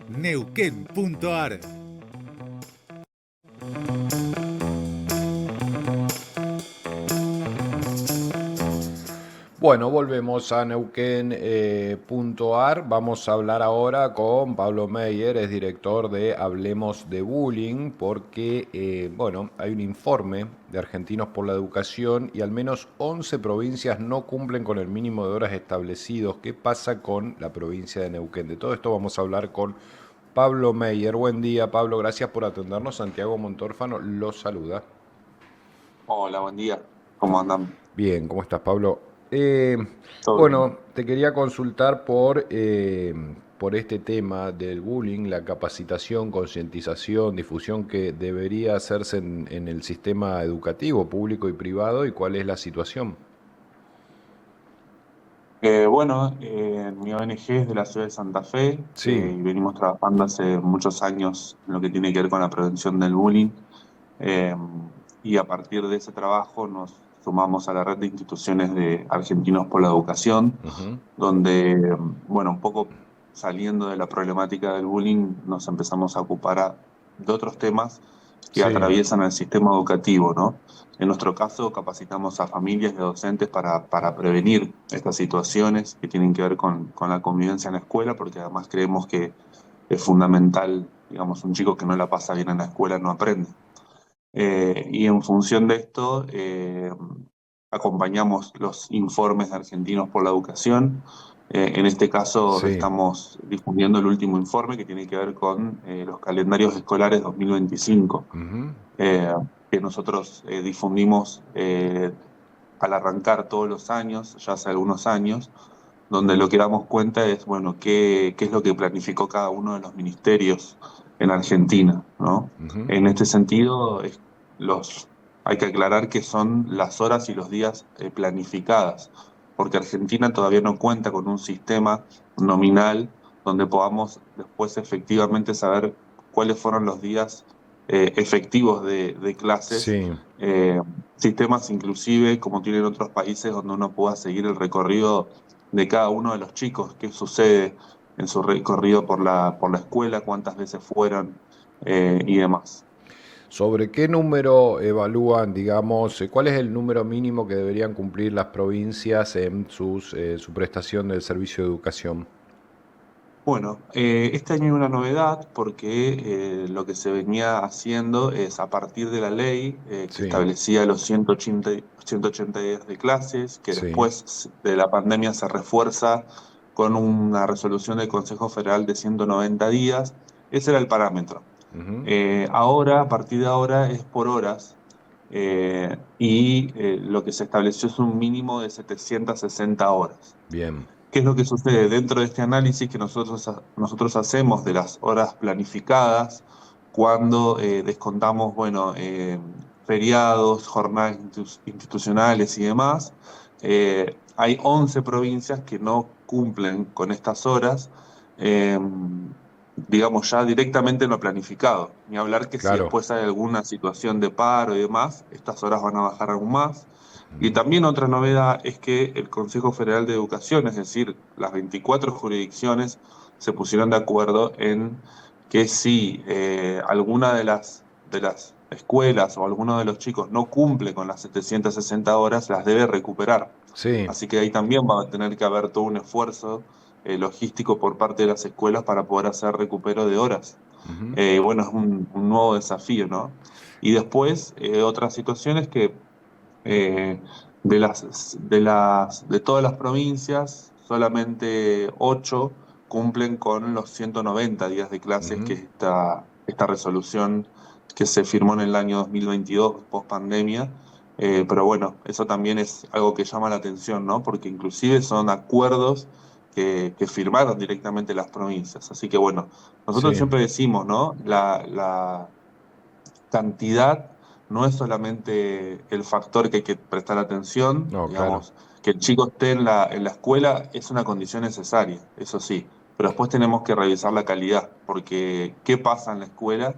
Neuquén.ar. Bueno, volvemos a Neuquén.ar. Vamos a hablar ahora con Pablo Meyer, es director de Hablemos de Bullying, porque hay un informe de Argentinos por la Educación y al menos 11 provincias no cumplen con el mínimo de horas establecidos. ¿Qué pasa con la provincia de Neuquén? De todo esto vamos a hablar con Pablo Meyer. Buen día, Pablo, gracias por atendernos. Santiago Montórfano los saluda. Hola, buen día. ¿Cómo andan? Bien, ¿cómo estás, Pablo? Eh, ¿Todo bien? Te quería consultar por este tema del bullying, la capacitación, concientización, difusión que debería hacerse en el sistema educativo público y privado, y cuál es la situación. En mi ONG es de la ciudad de Santa Fe Sí, y venimos trabajando hace muchos años en lo que tiene que ver con la prevención del bullying. eh, y a partir de ese trabajo nos sumamos a la red de instituciones de Argentinos por la Educación, ujú, donde, un poco saliendo de la problemática del bullying, nos empezamos a ocupar de otros temas que sí, atraviesan el sistema educativo, ¿no? En nuestro caso, capacitamos a familias de docentes para prevenir estas situaciones que tienen que ver con la convivencia en la escuela, porque además creemos que es fundamental, digamos, un chico que no la pasa bien en la escuela no aprende. Y en función de esto, acompañamos los informes de Argentinos por la Educación. En este caso, sí. estamos difundiendo el último informe que tiene que ver con los calendarios escolares 2025, Ujú. eh, que nosotros difundimos al arrancar todos los años, ya hace algunos años, donde lo que damos cuenta es, bueno, qué es lo que planificó cada uno de los ministerios en Argentina, ¿no? Ujú. En este sentido, hay que aclarar que son las horas y los días planificadas, porque Argentina todavía no cuenta con un sistema nominal donde podamos después efectivamente saber cuáles fueron los días efectivos de clases, Sí. eh, sistemas inclusive como tienen otros países donde uno pueda seguir el recorrido de cada uno de los chicos, qué sucede en su recorrido por la escuela, cuántas veces fueron y demás. ¿Sobre qué número evalúan, digamos, cuál es el número mínimo que deberían cumplir las provincias en su prestación del servicio de educación? Este año hay una novedad porque lo que se venía haciendo es a partir de la ley que Sí, establecía los 180 días de clases, que sí. después de la pandemia se refuerza con una resolución del Consejo Federal de 190 días. Ese era el parámetro. Ujú. Ahora, a partir de ahora, es por horas y lo que se estableció es un mínimo de 760 horas. Bien. ¿Qué es lo que sucede dentro de este análisis que nosotros hacemos de las horas planificadas cuando descontamos, feriados, jornadas institucionales y demás? Hay 11 provincias que no cumplen con estas horas, eh, digamos ya directamente en lo planificado. Ni hablar que si Claro. después hay alguna situación de paro y demás, estas horas van a bajar aún más. Y también otra novedad es que el Consejo Federal de Educación, es decir, las 24 jurisdicciones, se pusieron de acuerdo en que si alguna de las escuelas o alguno de los chicos no cumple con las 760 horas, las debe recuperar. Sí. Así que ahí también va a tener que haber todo un esfuerzo logístico por parte de las escuelas para poder hacer recupero de horas. Ujú. Es un nuevo desafío, ¿no? Y después, otra situación es que eh, de todas las provincias, solamente 8 cumplen con los 190 días de clases, que Ujú. es esta resolución que se firmó en el año 2022, post pandemia. Pero bueno, eso también es algo que llama la atención, ¿no? Porque inclusive son acuerdos que firmaron directamente las provincias. Así que bueno, nosotros Sí. siempre decimos, ¿no? La cantidad no es solamente el factor que hay que prestar atención, No, claro. digamos, que el chico esté en la escuela es una condición necesaria, eso sí, pero después tenemos que revisar la calidad, porque qué pasa en la escuela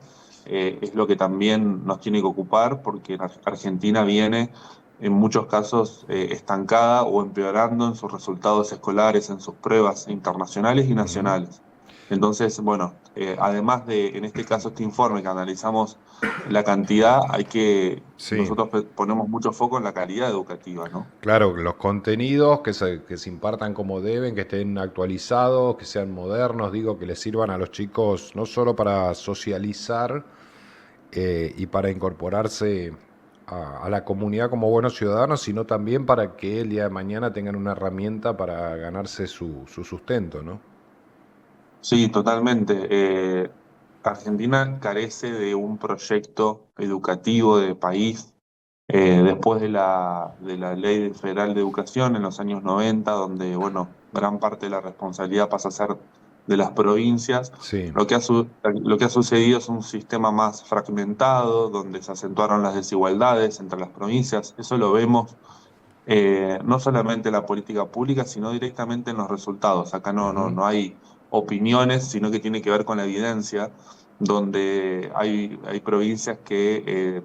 es lo que también nos tiene que ocupar, porque Argentina viene en muchos casos estancada o empeorando en sus resultados escolares, en sus pruebas internacionales y Ujú. nacionales. Entonces, bueno, además de, en este caso, este informe que analizamos la cantidad, Sí. nosotros ponemos mucho foco en la calidad educativa, ¿no? Claro, los contenidos que se impartan como deben, que estén actualizados, que sean modernos, digo, que les sirvan a los chicos no solo para socializar y para incorporarse a la comunidad como buenos ciudadanos, sino también para que el día de mañana tengan una herramienta para ganarse su sustento, ¿no? Sí, totalmente. Argentina carece de un proyecto educativo de país después de la Ley Federal de Educación en los años 90, donde, bueno, gran parte de la responsabilidad pasa a ser de las provincias. Sí. Lo que ha sucedido es un sistema más fragmentado, donde se acentuaron las desigualdades entre las provincias. Eso lo vemos no solamente en la política pública, sino directamente en los resultados. Acá Ujú. no hay opiniones, sino que tiene que ver con la evidencia, donde hay provincias que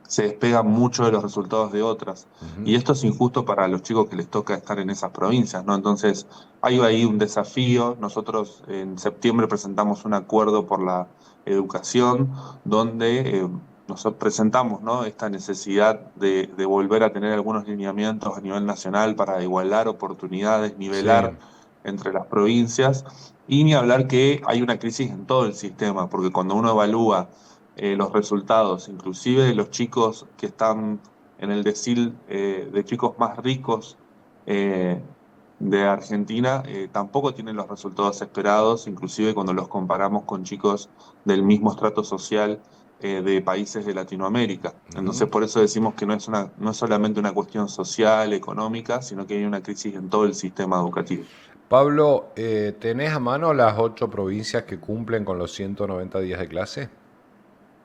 se despegan mucho de los resultados de otras. Ujú. Y esto es injusto para los chicos que les toca estar en esas provincias, ¿no? Entonces, hay ahí un desafío. Nosotros en septiembre presentamos un acuerdo por la educación donde nosotros presentamos, ¿no?, esta necesidad de volver a tener algunos lineamientos a nivel nacional para igualar oportunidades, Sí. nivelar entre las provincias. Y ni hablar que hay una crisis en todo el sistema, porque cuando uno evalúa los resultados, inclusive de los chicos que están en el decil de chicos más ricos eh, de Argentina, tampoco tienen los resultados esperados, inclusive cuando los comparamos con chicos del mismo estrato social de países de Latinoamérica. Ujú. Entonces, por eso decimos que no es solamente una cuestión social, económica, sino que hay una crisis en todo el sistema educativo. Pablo, ¿tenés a mano las 8 provincias que cumplen con los 190 días de clase?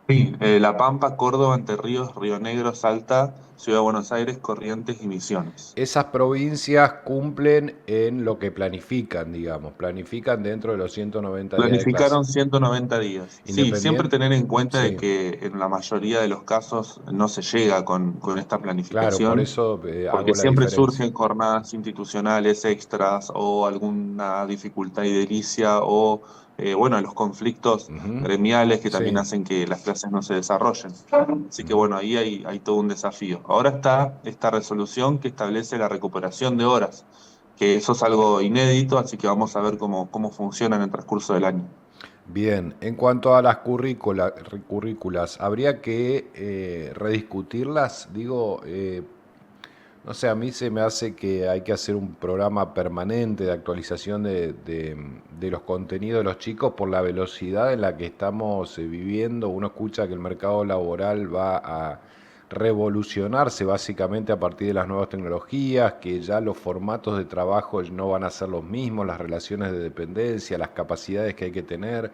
Sí, La Pampa, Córdoba, Entre Ríos, Río Negro, Salta, Ciudad de Buenos Aires, Corrientes y Misiones. Esas provincias cumplen en lo que planifican, digamos, planifican dentro de los 190 días de clase. Planificaron 190 días. Sí, siempre Independiente, tener en cuenta de sí, que en la mayoría de los casos no se llega con esta claro, por planificación, eso hago porque la siempre diferencia. surgen jornadas institucionales extras o alguna dificultad edilicia o, bueno, los conflictos Ujú. gremiales que también Sí, hacen que las clases no se desarrollen. Así que, ujú. bueno, ahí hay todo un desafío. Ahora está esta resolución que establece la recuperación de horas, que eso es algo inédito, así que vamos a ver cómo funciona en el transcurso del año. Bien, en cuanto a las currículas, ¿habría que rediscutirlas? Digo, no sé, a mí se me hace que hay que hacer un programa permanente de actualización de los contenidos de los chicos por la velocidad en la que estamos viviendo. Uno escucha que el mercado laboral va a revolucionarse básicamente a partir de las nuevas tecnologías, que ya los formatos de trabajo no van a ser los mismos, las relaciones de dependencia, las capacidades que hay que tener.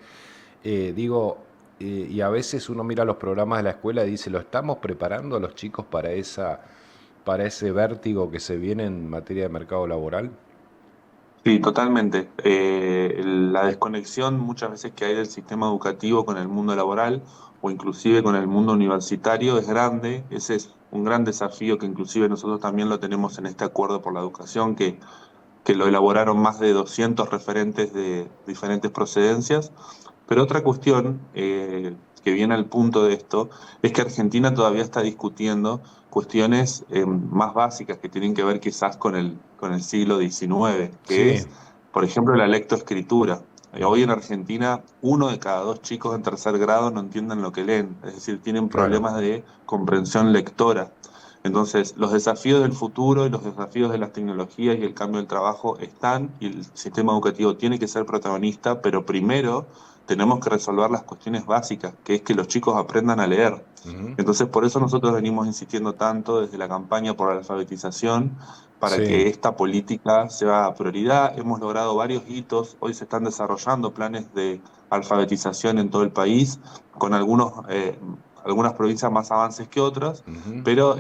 Digo, y a veces uno mira los programas de la escuela y dice, ¿lo estamos preparando a los chicos para ese vértigo que se viene en materia de mercado laboral? Sí, totalmente. La desconexión muchas veces que hay del sistema educativo con el mundo laboral o inclusive con el mundo universitario es grande. Ese es un gran desafío que inclusive nosotros también lo tenemos en este acuerdo por la educación que lo elaboraron más de 200 referentes de diferentes procedencias. Pero otra cuestión que viene al punto de esto es que Argentina todavía está discutiendo cuestiones más básicas que tienen que ver quizás con el siglo XIX, que Sí. es, por ejemplo, la lectoescritura. Hoy en Argentina, 1 de cada 2 chicos en tercer grado no entienden lo que leen, es decir, tienen Claro. problemas de comprensión lectora. Entonces, los desafíos del futuro y los desafíos de las tecnologías y el cambio del trabajo están y el sistema educativo tiene que ser protagonista, pero primero tenemos que resolver las cuestiones básicas, que es que los chicos aprendan a leer. Ujú. Entonces, por eso nosotros venimos insistiendo tanto desde la campaña por la alfabetización, para Sí. que esta política sea prioridad. Hemos logrado varios hitos, hoy se están desarrollando planes de alfabetización en todo el país, con algunas provincias más avances que otras, Ujú. pero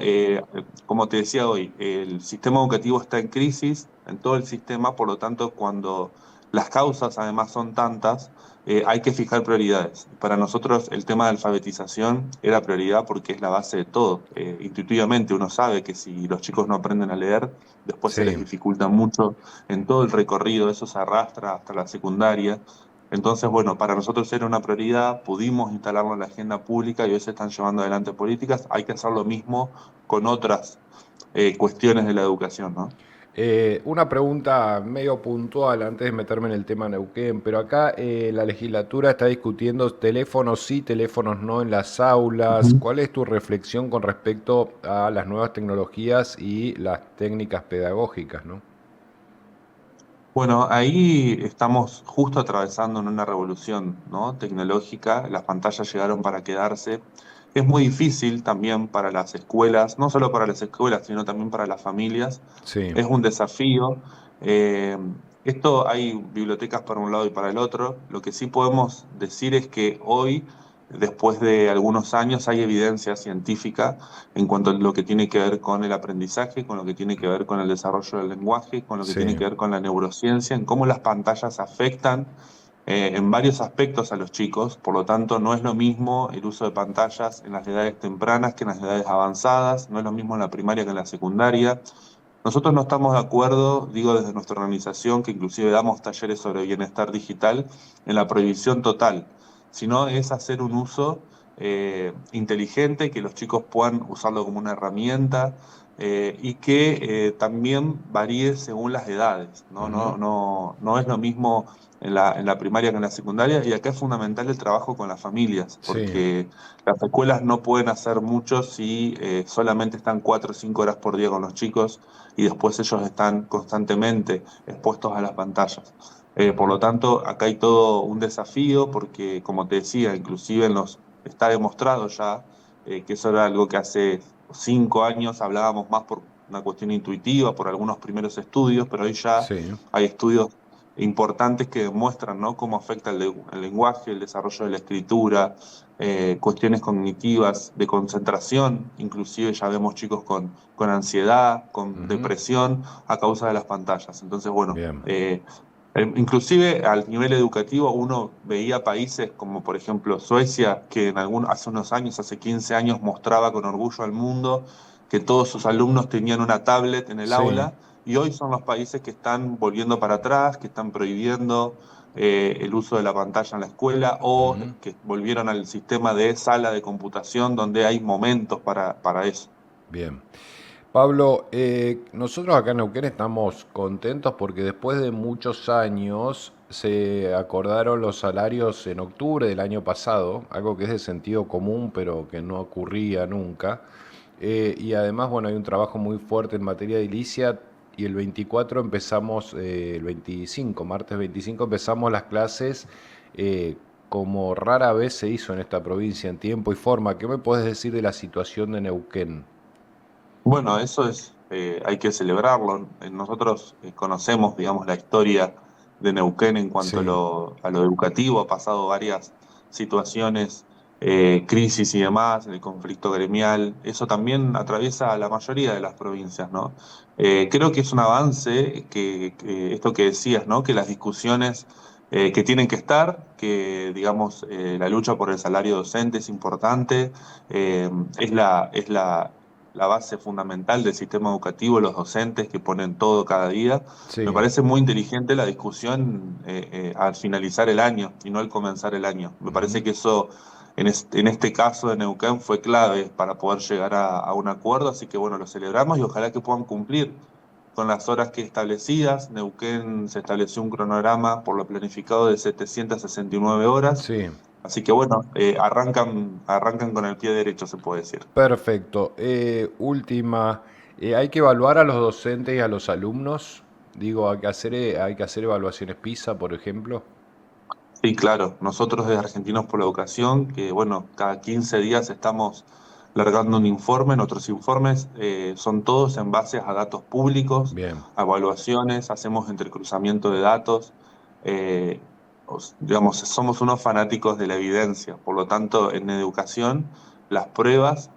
como te decía hoy, el sistema educativo está en crisis en todo el sistema, por lo tanto, cuando las causas además son tantas, hay que fijar prioridades. Para nosotros el tema de alfabetización era prioridad porque es la base de todo. Intuitivamente uno sabe que si los chicos no aprenden a leer, después se les Sí. dificulta mucho en todo el recorrido, eso se arrastra hasta la secundaria. Entonces, bueno, para nosotros era una prioridad, pudimos instalarlo en la agenda pública y hoy se están llevando adelante políticas. Hay que hacer lo mismo con otras cuestiones de la educación, ¿no? Una pregunta medio puntual antes de meterme en el tema Neuquén, pero acá la legislatura está discutiendo teléfonos sí, teléfonos no en las aulas. Ujú. ¿Cuál es tu reflexión con respecto a las nuevas tecnologías y las técnicas pedagógicas, ¿no? Bueno, ahí estamos justo atravesando en una revolución, ¿no? Tecnológica. Las pantallas llegaron para quedarse. Es muy difícil también para las escuelas, no solo para las escuelas, sino también para las familias. Sí. Es un desafío. Eh, Esto hay bibliotecas para un lado y para el otro. Lo que sí podemos decir es que hoy, después de algunos años, hay evidencia científica en cuanto a lo que tiene que ver con el aprendizaje, con lo que tiene que ver con el desarrollo del lenguaje, con lo que tiene Sí. que ver con la neurociencia, en cómo las pantallas afectan en varios aspectos a los chicos. Por lo tanto, no es lo mismo el uso de pantallas en las edades tempranas que en las edades avanzadas, no es lo mismo en la primaria que en la secundaria. Nosotros no estamos de acuerdo, digo desde nuestra organización, que inclusive damos talleres sobre bienestar digital, en la prohibición total, sino es hacer un uso inteligente, que los chicos puedan usarlo como una herramienta y que también varíe según las edades, ¿no? Ujú. No es lo mismo en la primaria que en la secundaria, y acá es fundamental el trabajo con las familias, Sí. porque las escuelas no pueden hacer mucho si solamente están 4 o 5 horas por día con los chicos y después ellos están constantemente expuestos a las pantallas. Por Ujú. lo tanto, acá hay todo un desafío porque, como te decía, inclusive está demostrado ya que eso era algo que hace 5 años hablábamos más por una cuestión intuitiva, por algunos primeros estudios, pero hoy ya Sí. hay estudios importantes que demuestran, ¿no?, cómo afecta el lenguaje, el desarrollo de la escritura, cuestiones cognitivas, de concentración, inclusive ya vemos chicos con ansiedad, con Ujú. depresión a causa de las pantallas. Entonces, bueno, Bien. inclusive al nivel educativo uno veía países como por ejemplo Suecia, que hace unos años, hace 15 años, mostraba con orgullo al mundo que todos sus alumnos tenían una tablet en el Sí. aula, y hoy son los países que están volviendo para atrás, que están prohibiendo el uso de la pantalla en la escuela, o Ujú. que volvieron al sistema de sala de computación donde hay momentos para eso. Bien. Pablo, nosotros acá en Neuquén estamos contentos porque después de muchos años se acordaron los salarios en octubre del año pasado, algo que es de sentido común pero que no ocurría nunca. Y además, bueno, hay un trabajo muy fuerte en materia de edilicia y el 24 empezamos, el 25, martes 25 empezamos las clases como rara vez se hizo en esta provincia en tiempo y forma. ¿Qué me puedes decir de la situación de Neuquén? Bueno, eso hay que celebrarlo. Nosotros conocemos, digamos, la historia de Neuquén en cuanto Sí. a lo educativo. Ha pasado varias situaciones, crisis y demás, el conflicto gremial. Eso también atraviesa a la mayoría de las provincias, ¿no? Creo que es un avance que esto que decías, ¿no? Que las discusiones que tienen que estar, que, digamos, la lucha por el salario docente es importante, eh, es la base fundamental del sistema educativo, los docentes que ponen todo cada día. Me Sí. parece muy inteligente la discusión al finalizar el año y no al comenzar el año. Me parece Ujú. que eso en este caso de Neuquén fue clave para poder llegar a un acuerdo, así que bueno, lo celebramos y ojalá que puedan cumplir con las horas que establecidas. Neuquén se estableció un cronograma por lo planificado de 769 horas, Sí. así que bueno, arrancan con el pie derecho, se puede decir. Perfecto. Última, ¿hay que evaluar a los docentes y a los alumnos? Digo, hay que hacer evaluaciones PISA, por ejemplo. Sí, claro. Nosotros desde Argentinos por la Educación, que bueno, cada 15 días estamos largando un informe. Nuestros informes son todos en base a datos públicos, Bien. a evaluaciones, hacemos entrecruzamiento de datos. Digamos, somos unos fanáticos de la evidencia. Por lo tanto, en educación, las pruebas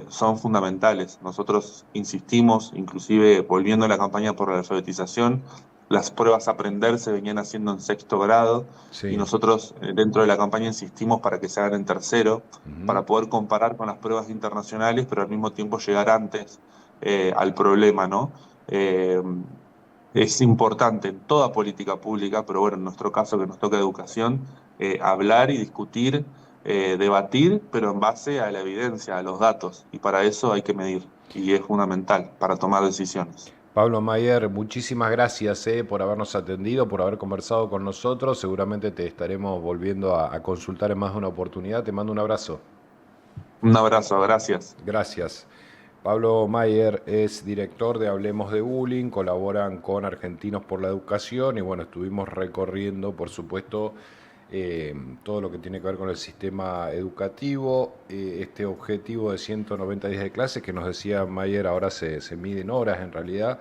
son fundamentales. Nosotros insistimos, inclusive volviendo a la campaña por la alfabetización, las pruebas a aprender se venían haciendo en sexto grado y Sí. nosotros dentro de la campaña insistimos para que se hagan en tercero, Ujú. para poder comparar con las pruebas internacionales, pero al mismo tiempo llegar antes al problema, ¿no? Eh, Es importante en toda política pública, pero bueno, en nuestro caso que nos toca educación, hablar y discutir, debatir, pero en base a la evidencia, a los datos, y para eso hay que medir, y es fundamental para tomar decisiones. Pablo Mayer, muchísimas gracias por habernos atendido, por haber conversado con nosotros. Seguramente te estaremos volviendo a consultar en más de una oportunidad. Te mando un abrazo. Un abrazo, gracias. Gracias. Pablo Mayer es director de Hablemos de Bullying, colaboran con Argentinos por la Educación y bueno, estuvimos recorriendo, por supuesto, todo lo que tiene que ver con el sistema educativo, este objetivo de 190 días de clases que nos decía Mayer, ahora se mide en horas en realidad,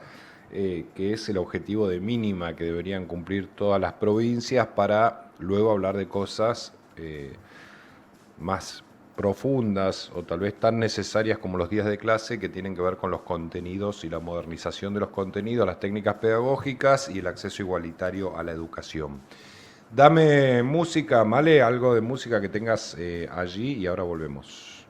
que es el objetivo de mínima que deberían cumplir todas las provincias para luego hablar de cosas más profundas o tal vez tan necesarias como los días de clase que tienen que ver con los contenidos y la modernización de los contenidos, las técnicas pedagógicas y el acceso igualitario a la educación. Dame música, Male, algo de música que tengas allí y ahora volvemos.